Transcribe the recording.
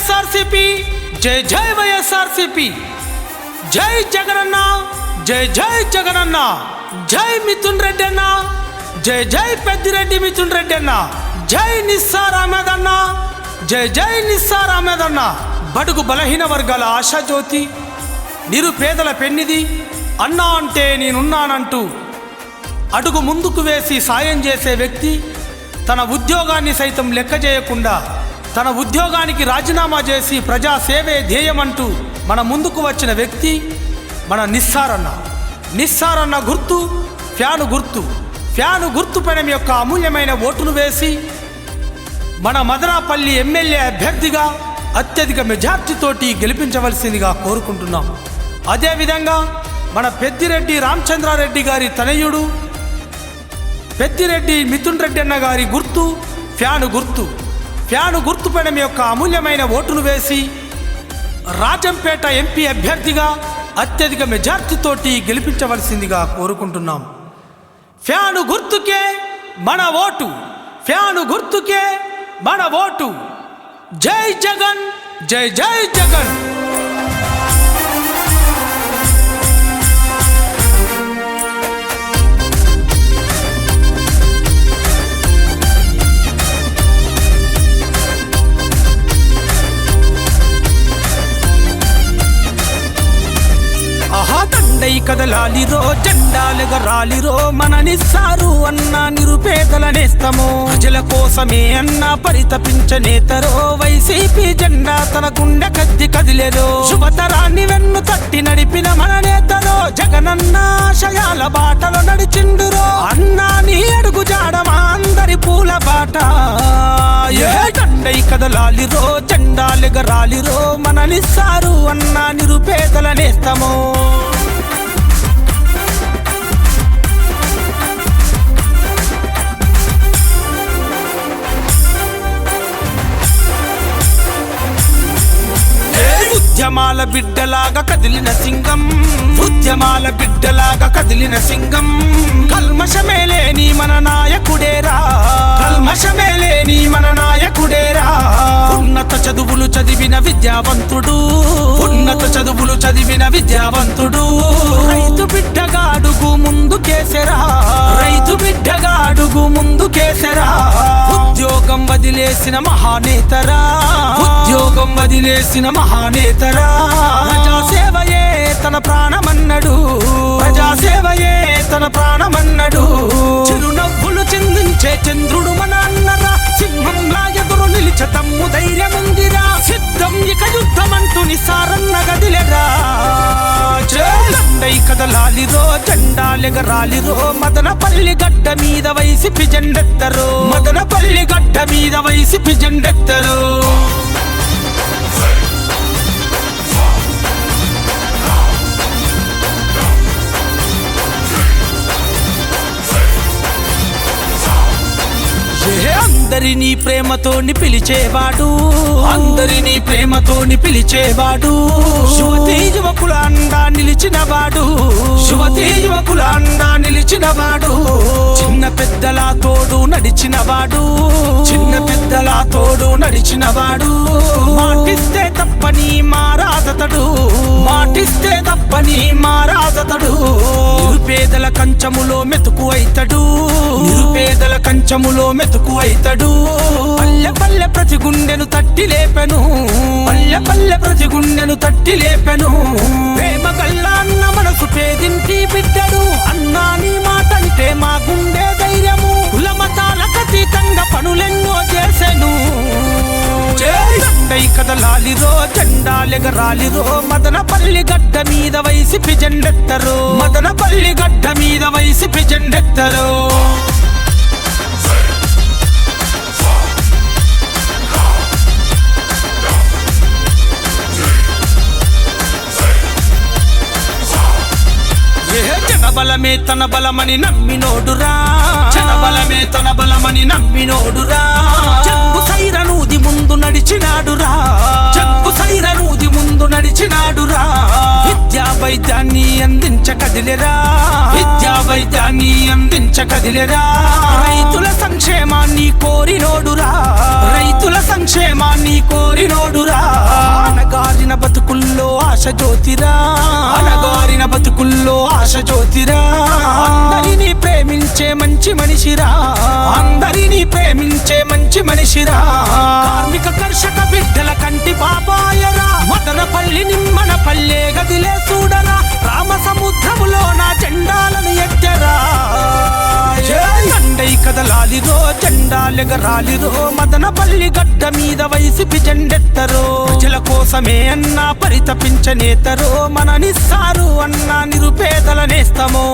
వైఎస్ఆర్సీపీ, జై జై వైఎస్ఆర్సీపీ, జై జగనన్న, జై జై జగనన్న, జై మిథున్ రెడ్డి అన్న, జై జై పెద్దిరెడ్డి మిథున్ రెడ్డి అన్న, జై నిస్సార్ అహ్మద్ అన్న, జై జై నిస్సార్ అహ్మద్ అన్న. బడుగు బలహీన వర్గాల ఆశాజ్యోతి, నిరుపేదల పెన్నిది, అన్నా అంటే నేనున్నానంటూ అడుగు ముందుకు వేసి సాయం చేసే వ్యక్తి, తన ఉద్యోగాన్ని సైతం లెక్క చేయకుండా తన ఉద్యోగానికి రాజీనామా చేసి ప్రజాసేవే ధ్యేయమంటూ మన ముందుకు వచ్చిన వ్యక్తి మన నిస్సార్ అన్న. నిస్సార్ అన్న గుర్తు ఫ్యాను గుర్తు. ఫ్యాను గుర్తు పైన యొక్క అమూల్యమైన ఓటును వేసి మన మదనపల్లి ఎమ్మెల్యే అభ్యర్థిగా అత్యధిక మెజార్టీతోటి గెలిపించవలసిందిగా కోరుకుంటున్నాం. అదేవిధంగా మన పెద్దిరెడ్డి రామచంద్రారెడ్డి గారి తనయుడు పెద్దిరెడ్డి మిథున్ రెడ్డి అన్న గారి గుర్తు ఫ్యాను గుర్తు. ఫ్యాను గుర్తు పైన మీ యొక్క అమూల్యమైన ఓటును వేసి రాజంపేట ఎంపీ అభ్యర్థిగా అత్యధిక మెజార్టీతోటి గెలిపించవలసిందిగా కోరుకుంటున్నాం. ఫ్యాను గుర్తుకే మన ఓటు, ఫ్యాను గుర్తుకే మన ఓటు. జై జగన్, జై జై జగన్. దండై కదలాలిరో, జెండాలెగరాలిరో, మన నిస్సారు అన్న నిరుపేదల నేస్తము. ప్రజల కోసమే అన్న పరితపించనేతరో, వైసీపీ జెండా తన గుండె కద్ది కదిలేరో. శుభతరాన్ని వెన్ను తట్టి నడిపిన మన నేతరో, జగనన్న ఆశయాల బాటలో నడిచిండురో. అన్నా నీ అడుగు జాడమా అందరి పూల బాట. దండై కదలాలిరో, జెండాలెగరాలిరో, మన నిస్సారు అన్న నిరుపేదల నేస్తము. ఉద్యమాల బిడ్డలాగా కదిలిన సింగం, ఉద్యమాల బిడ్డలాగా కదిలిన సింగం. కల్మషమేలేని మన నాయకుడేరా, కల్మషమేలేని మన నాయకుడేరా. ఉన్నత చదువులు చదివిన విద్యావంతుడు, ఉన్నత చదువులు చదివిన విద్యావంతుడు. రైతు బిడ్డగా అడుగు ముందుకేసరా, రైతు బిడ్డగా అడుగు ముందుకేసరా. ఉద్యోగం వదిలేసిన మహానేతరా, ఉద్యోగం వదిలేసిన మహానేతరా. ప్రజాసేవయే తన ప్రాణమన్నడు, ప్రజాసేవయే తన ప్రాణమన్నడు. చిరునవ్వులు చిందించే చంద్రుడు మన అన్నరా, సింహంలా ఎదురు నిలిచ తమ్ము ధైర్యముందిరా. సిద్ధం ఇక యుద్ధమంటూ నిస్సారన్న గదిలెరా. దండై కదలాలిరో, జెండాలెగరాలిరో, మదనపల్లి గడ్డ మీద వైసీపీ జెండెత్తరో, మదనపల్లి గడ్డ మీద వైసీపీ జెండెత్తరో. అందరినీ ప్రేమతోని పిలిచేవాడు, అందరినీ ప్రేమతోని పిలిచేవాడు. యువతీ యువకుల అండా నిలిచినవాడు, యువతీ యువకుల అండా నిలిచినవాడు. చిన్న పెద్దల తోడు నడిచినవాడు, చిన్న పెద్దల తోడు నడిచినవాడు. మాటిస్తే తప్పని మారాదతడు, మాటిస్తే తప్పని మారాదతడు. నిరుపేదల కంచములో మెతుకు అయితడు, నిరుపేదల కంచములో మెతుకు అయితడు. పల్లె పల్లె ప్రతి గుండెను తట్టి లేపెను, పల్లె పల్లె ప్రతి గుండెను తట్టి లేపెను. ప్రేమ గల్లా అన్న మనసు పేదింటి బిడ్డడు. అన్నా నీ మాటంటే మా గుండె ధైర్యము. కుల మతాలకు అతీతంగా పనులెన్నో చేసెను. దండై కదలాలిరో, జెండాలెగరాలిరో, మదనపల్లి గడ్డ మీద వైసీపీ జెండెత్తరో, మదనపల్లి గడ్డ మీద వైసీపీ జెండెత్తరో. జనబలమే తన బలమని నమ్మినోడురా, జనబలమే తన బలమని నమ్మినోడురా. జగ్గు సైరనూది ముందు నడిచినాడురా, జగ్గు సైరనూది ముందు నడిచినాడురా. విద్యా వైద్యాన్ని అందించకదిలేరా, విద్యా వైద్యాన్ని అందించకదిలేరా. రైతుల సంక్షేమాన్ని కోరినోడురా, రైతుల సంక్షేమాన్ని కోరినోడురా. బతుకుల్లో ఆశ జ్యోతిరా, అనగారిన బతుకుల్లో ఆశ జ్యోతిరా. అందరినీ ప్రేమించే మంచి మనిషిరా, అందరినీ ప్రేమించే మంచి మనిషిరా. కార్మిక కర్షక బిడ్డల కంటి బాబాయరా, మదనపల్లి నిమ్మన పల్లె గదిలే చూడరా, రామ సముద్రములో నా జెండాలను ఎత్తరా. దండై కదలాలిరో జెండాలెగరాలిరో, మదనపల్లి గడ్డ మీద వైసిపి జెండెత్తరో. ప్రజల కోసమే అన్నా పరితపించనేతరో, మన నిస్సారు అన్నా నిరుపేదల నేస్తమో.